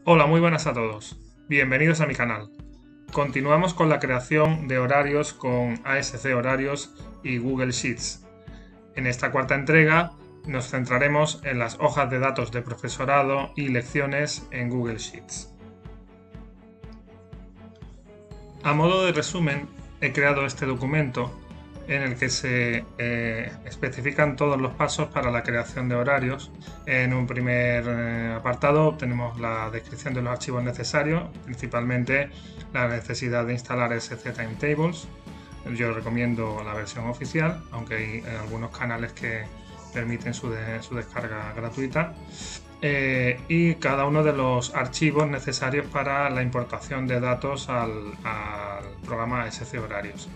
Hola, muy buenas a todos. Bienvenidos a mi canal. Continuamos con la creación de horarios con ASC Horarios y Google Sheets. En esta cuarta entrega nos centraremos en las hojas de datos de profesorado y lecciones en Google Sheets. A modo de resumen, he creado este documento en el que se especifican todos los pasos para la creación de horarios. En un primer apartado tenemos la descripción de los archivos necesarios, principalmente la necesidad de instalar SC Timetables. Yo recomiendo la versión oficial, aunque hay algunos canales que permiten su descarga gratuita. Y cada uno de los archivos necesarios para la importación de datos al programa SC Horarios.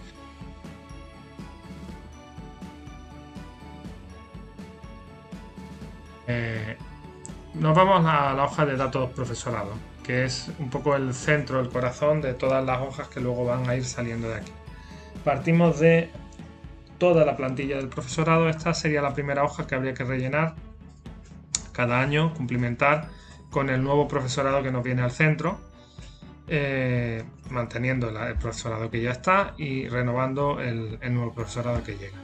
Nos vamos a la hoja de datos profesorado, que es un poco el centro, el corazón de todas las hojas que luego van a ir saliendo de aquí. Partimos de toda la plantilla del profesorado. Esta sería la primera hoja que habría que rellenar cada año, cumplimentar con el nuevo profesorado que nos viene al centro, manteniendo el profesorado que ya está y renovando el nuevo profesorado que llega.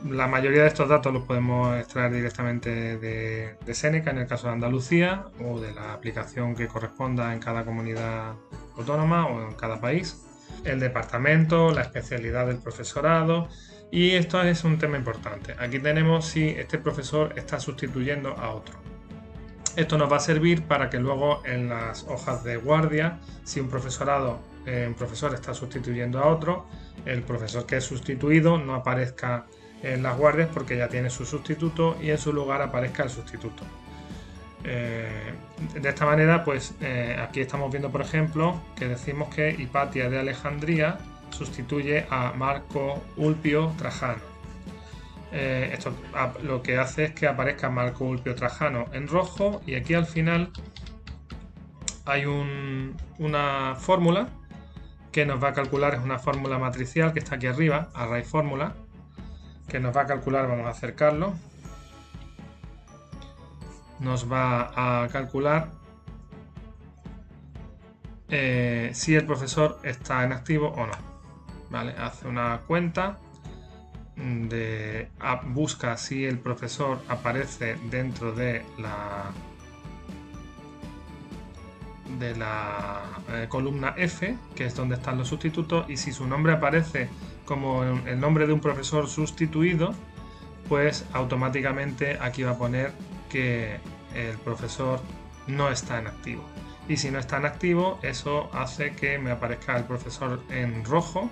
La mayoría de estos datos los podemos extraer directamente de Seneca, en el caso de Andalucía, o de la aplicación que corresponda en cada comunidad autónoma o en cada país. El departamento, la especialidad del profesorado, y esto es un tema importante. Aquí tenemos si este profesor está sustituyendo a otro. Esto nos va a servir para que luego en las hojas de guardia, si un profesor está sustituyendo a otro, el profesor que es sustituido no aparezca en las guardias porque ya tiene su sustituto y en su lugar aparezca el sustituto. De esta manera, pues aquí estamos viendo, por ejemplo, que decimos que Hipatia de Alejandría sustituye a Marco Ulpio Trajano. Esto lo que hace es que aparezca Marco Ulpio Trajano en rojo, y aquí al final hay una fórmula que nos va a calcular, es una fórmula matricial que está aquí arriba, array fórmula, que nos va a calcular, vamos a acercarlo, nos va a calcular si el profesor está en activo o no. ¿Vale? Hace una cuenta, busca si el profesor aparece dentro de la columna F, que es donde están los sustitutos, y si su nombre aparece como el nombre de un profesor sustituido, pues automáticamente aquí va a poner que el profesor no está en activo. Y si no está en activo, eso hace que me aparezca el profesor en rojo,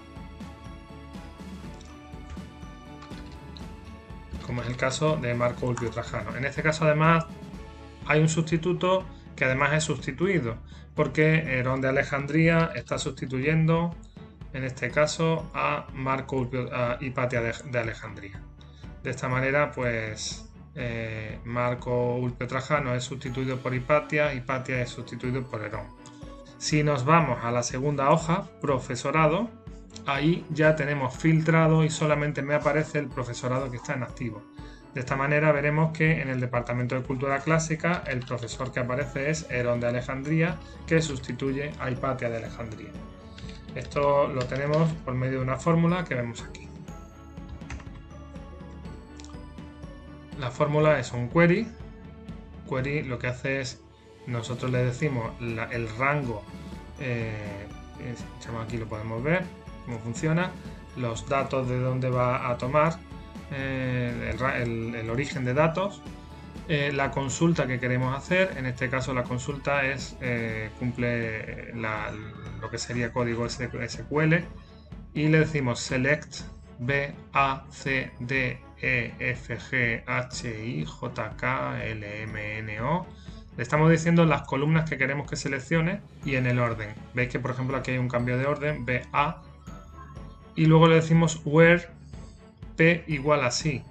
como es el caso de Marco Ulpio Trajano. En este caso, además, hay un sustituto que además es sustituido, porque Herón de Alejandría está sustituyendo, en este caso, a Marco Ulpio, a Hipatia de Alejandría. De esta manera, pues Marco Ulpio Trajano es sustituido por Hipatia, Hipatia es sustituido por Herón. Si nos vamos a la segunda hoja, profesorado, ahí ya tenemos filtrado y solamente me aparece el profesorado que está en activo. De esta manera veremos que en el departamento de cultura clásica el profesor que aparece es Herón de Alejandría, que sustituye a Hipatia de Alejandría. Esto lo tenemos por medio de una fórmula que vemos aquí. La fórmula es un query. Query lo que hace es, nosotros le decimos el rango, aquí lo podemos ver cómo funciona, los datos de dónde va a tomar, el origen de datos, la consulta que queremos hacer. En este caso la consulta es cumple lo que sería código SQL, y le decimos select B, A, C, D, E, F, G, H, I, J, K, L, M, N, O. Le estamos diciendo las columnas que queremos que seleccione y en el orden. Veis que por ejemplo aquí hay un cambio de orden, B, A, y luego le decimos where P igual a sí.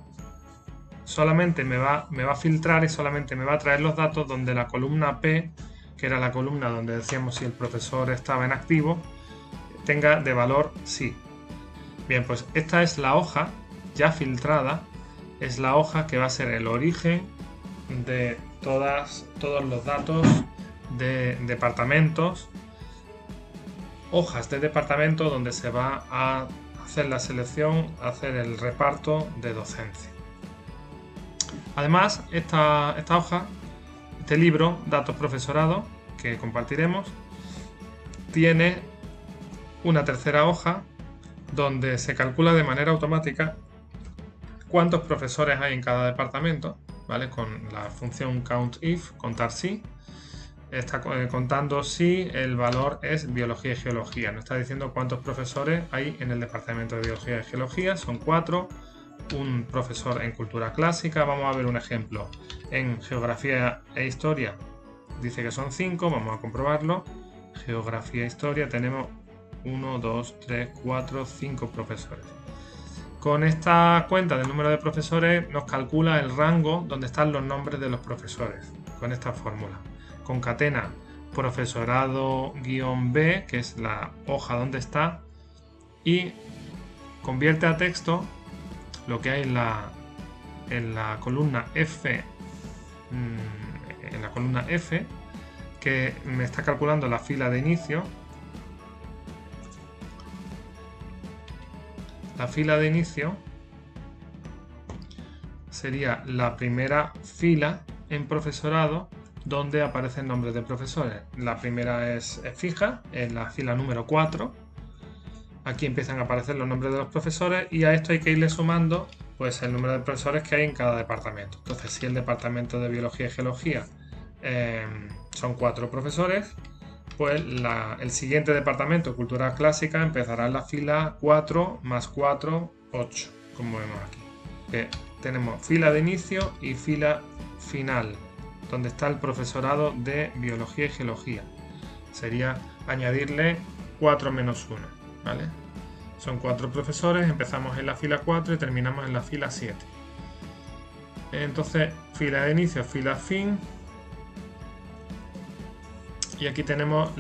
Solamente me va a filtrar y solamente me va a traer los datos donde la columna P, que era la columna donde decíamos si el profesor estaba en activo, tenga de valor sí. Bien, pues esta es la hoja ya filtrada, es la hoja que va a ser el origen de todos los datos de departamentos, hojas de departamento donde se va a hacer la selección, hacer el reparto de docencia. Además, esta hoja, este libro, Datos Profesorado, que compartiremos, tiene una tercera hoja donde se calcula de manera automática cuántos profesores hay en cada departamento, ¿vale? Con la función countIf, contar si. Está contando si el valor es biología y geología. Nos está diciendo cuántos profesores hay en el departamento de biología y geología. Son 4. Un profesor en cultura clásica. Vamos a ver un ejemplo. En geografía e historia dice que son 5. Vamos a comprobarlo. Geografía e historia tenemos 1, 2, 3, 4, 5 profesores. Con esta cuenta del número de profesores nos calcula el rango donde están los nombres de los profesores. Con esta fórmula. Concatena profesorado-b, que es la hoja donde está, y convierte a texto lo que hay en la columna F, que me está calculando la fila de inicio. La fila de inicio sería la primera fila en profesorado donde aparecen nombres de profesores. La primera es fija, en la fila número 4. Aquí empiezan a aparecer los nombres de los profesores y a esto hay que irle sumando pues el número de profesores que hay en cada departamento. Entonces, si el departamento de biología y geología son 4 profesores, pues el siguiente departamento, cultura clásica, empezará en la fila 4 más 4, 8, como vemos aquí. Que tenemos fila de inicio y fila final, donde está el profesorado de biología y geología. Sería añadirle 4 menos 1, ¿vale? Son 4 profesores, empezamos en la fila 4 y terminamos en la fila 7. Entonces, fila de inicio, fila fin. Y aquí tenemos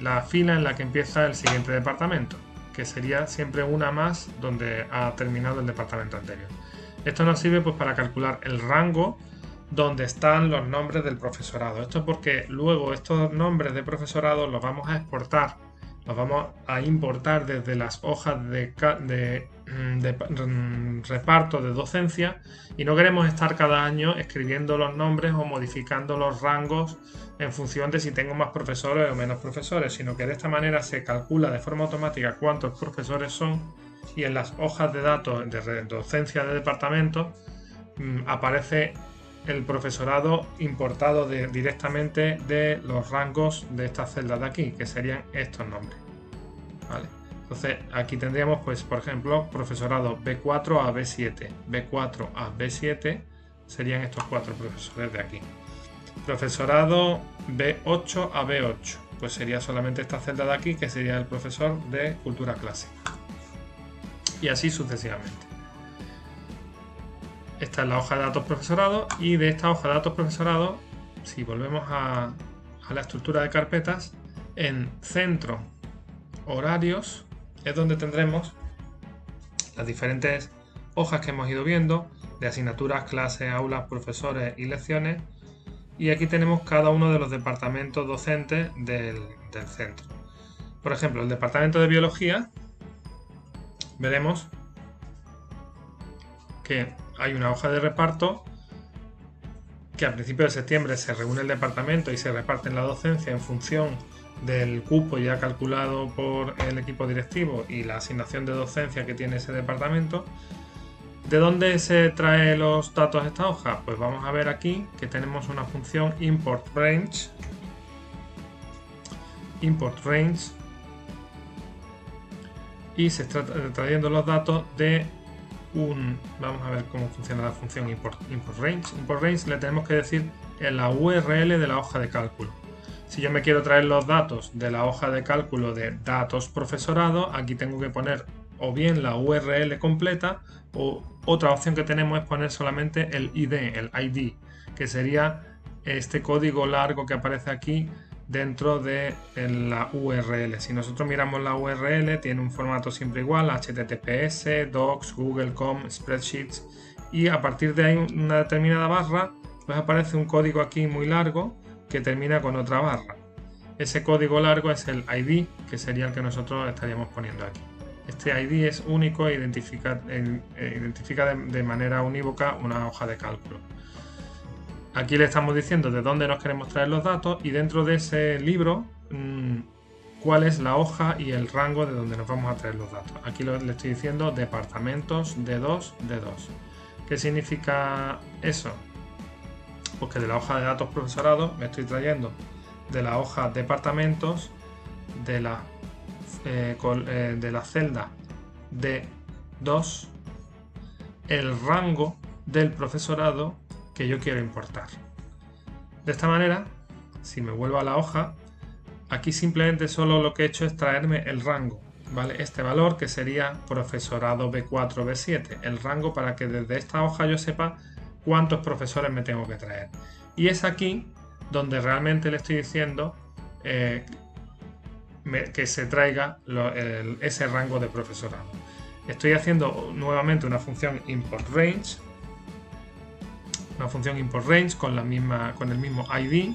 la fila en la que empieza el siguiente departamento, que sería siempre una más donde ha terminado el departamento anterior. Esto nos sirve pues para calcular el rango donde están los nombres del profesorado. Esto porque luego estos nombres de profesorado los vamos a exportar, los vamos a importar desde las hojas de reparto de docencia y no queremos estar cada año escribiendo los nombres o modificando los rangos en función de si tengo más profesores o menos profesores, sino que de esta manera se calcula de forma automática cuántos profesores son y en las hojas de datos de docencia de departamento aparece el profesorado importado directamente de los rangos de estas celdas de aquí, que serían estos nombres, ¿vale? Entonces aquí tendríamos, pues, por ejemplo, profesorado B4 a B7, B4 a B7 serían estos 4 profesores de aquí. Profesorado B8 a B8, pues sería solamente esta celda de aquí, que sería el profesor de cultura clásica. Y así sucesivamente. Esta es la hoja de datos profesorado y de esta hoja de datos profesorado, si volvemos a la estructura de carpetas, en centro horarios es donde tendremos las diferentes hojas que hemos ido viendo de asignaturas, clases, aulas, profesores y lecciones, y aquí tenemos cada uno de los departamentos docentes del centro. Por ejemplo, el departamento de biología, veremos que hay una hoja de reparto que a principios de septiembre se reúne el departamento y se reparte en la docencia en función del cupo ya calculado por el equipo directivo y la asignación de docencia que tiene ese departamento. ¿De dónde se trae los datos de esta hoja? Pues vamos a ver aquí que tenemos una función import range y se está trayendo los datos de vamos a ver cómo funciona la función import range. Import range le tenemos que decir en la URL de la hoja de cálculo. Si yo me quiero traer los datos de la hoja de cálculo de datos profesorado, aquí tengo que poner o bien la URL completa, o otra opción que tenemos es poner solamente el ID, que sería este código largo que aparece aquí dentro de la URL. Si nosotros miramos la URL, tiene un formato siempre igual, HTTPS, Docs, Google.com, Spreadsheets, y a partir de ahí una determinada barra, pues aparece un código aquí muy largo, que termina con otra barra. Ese código largo es el ID, que sería el que nosotros estaríamos poniendo aquí. Este ID es único e identifica de manera unívoca una hoja de cálculo. Aquí le estamos diciendo de dónde nos queremos traer los datos y dentro de ese libro cuál es la hoja y el rango de donde nos vamos a traer los datos. Aquí le estoy diciendo departamentos D2, D2. ¿Qué significa eso? Pues que de la hoja de datos profesorado me estoy trayendo de la hoja departamentos de la celda D2 el rango del profesorado que yo quiero importar. De esta manera, si me vuelvo a la hoja, aquí simplemente solo lo que he hecho es traerme el rango, ¿vale? Este valor que sería profesorado B4, B7, el rango para que desde esta hoja yo sepa cuántos profesores me tengo que traer. Y es aquí donde realmente le estoy diciendo que se traiga ese rango de profesorado. Estoy haciendo nuevamente una función import_range, con el mismo ID,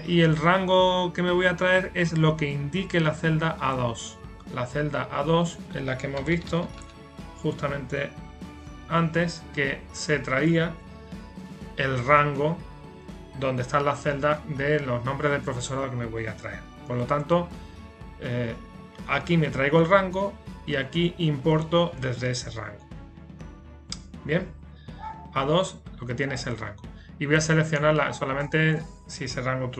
y el rango que me voy a traer es lo que indique la celda A2. La celda A2 en la que hemos visto justamente antes que se traía el rango donde están las celdas de los nombres del profesorado que me voy a traer. Por lo tanto, aquí me traigo el rango y aquí importo desde ese rango. Bien, A2 lo que tiene es el rango. Y voy a seleccionar solamente, si ese rango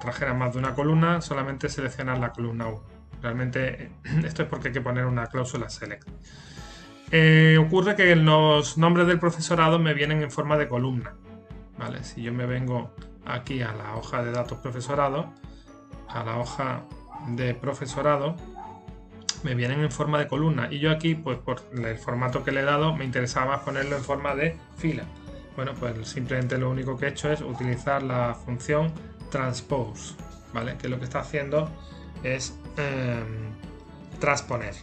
trajera más de una columna, solamente seleccionar la columna 1. Realmente esto es porque hay que poner una cláusula select. Ocurre que los nombres del profesorado me vienen en forma de columna, ¿vale? Si yo me vengo aquí a la hoja de datos profesorado, a la hoja de profesorado, me vienen en forma de columna y yo aquí, pues por el formato que le he dado, me interesaba más ponerlo en forma de fila. Bueno, pues simplemente lo único que he hecho es utilizar la función transpose, ¿vale? Que lo que está haciendo es transponer.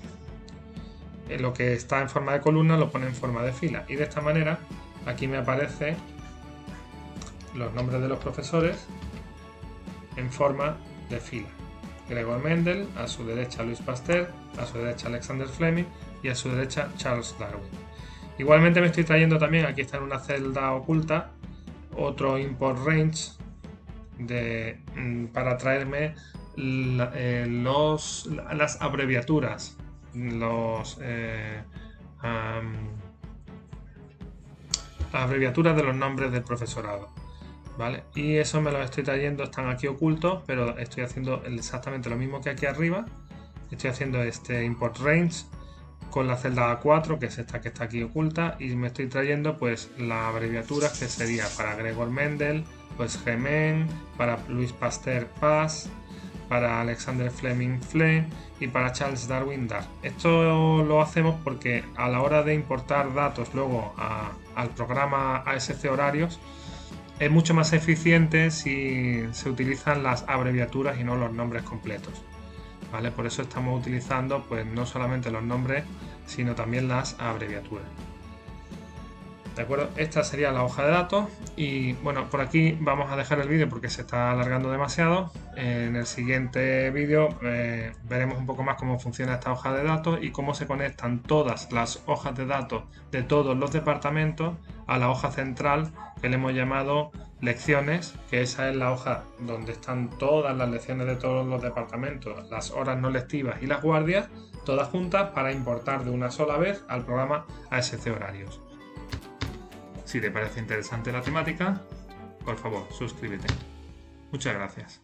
Lo que está en forma de columna lo pone en forma de fila y de esta manera aquí me aparecen los nombres de los profesores en forma de fila. Gregor Mendel, a su derecha Louis Pasteur, a su derecha Alexander Fleming y a su derecha Charles Darwin. Igualmente me estoy trayendo también, aquí está en una celda oculta, otro import range para traerme las abreviaturas, abreviaturas de los nombres del profesorado, ¿vale? Y eso me lo estoy trayendo, están aquí ocultos, pero estoy haciendo exactamente lo mismo que aquí arriba. Estoy haciendo este import range con la celda A4, que es esta que está aquí oculta, y me estoy trayendo pues las abreviaturas que sería para Gregor Mendel, pues Gemen, para Louis Pasteur PAS, para Alexander Fleming FLE y para Charles Darwin DAR. Esto lo hacemos porque a la hora de importar datos luego al programa ASC Horarios es mucho más eficiente si se utilizan las abreviaturas y no los nombres completos, ¿vale? Por eso estamos utilizando pues no solamente los nombres sino también las abreviaturas. ¿De acuerdo? Esta sería la hoja de datos y bueno, por aquí vamos a dejar el vídeo porque se está alargando demasiado. En el siguiente vídeo veremos un poco más cómo funciona esta hoja de datos y cómo se conectan todas las hojas de datos de todos los departamentos a la hoja central que le hemos llamado lecciones, que esa es la hoja donde están todas las lecciones de todos los departamentos, las horas no lectivas y las guardias, todas juntas para importar de una sola vez al programa ASC Horarios. Si te parece interesante la temática, por favor, suscríbete. Muchas gracias.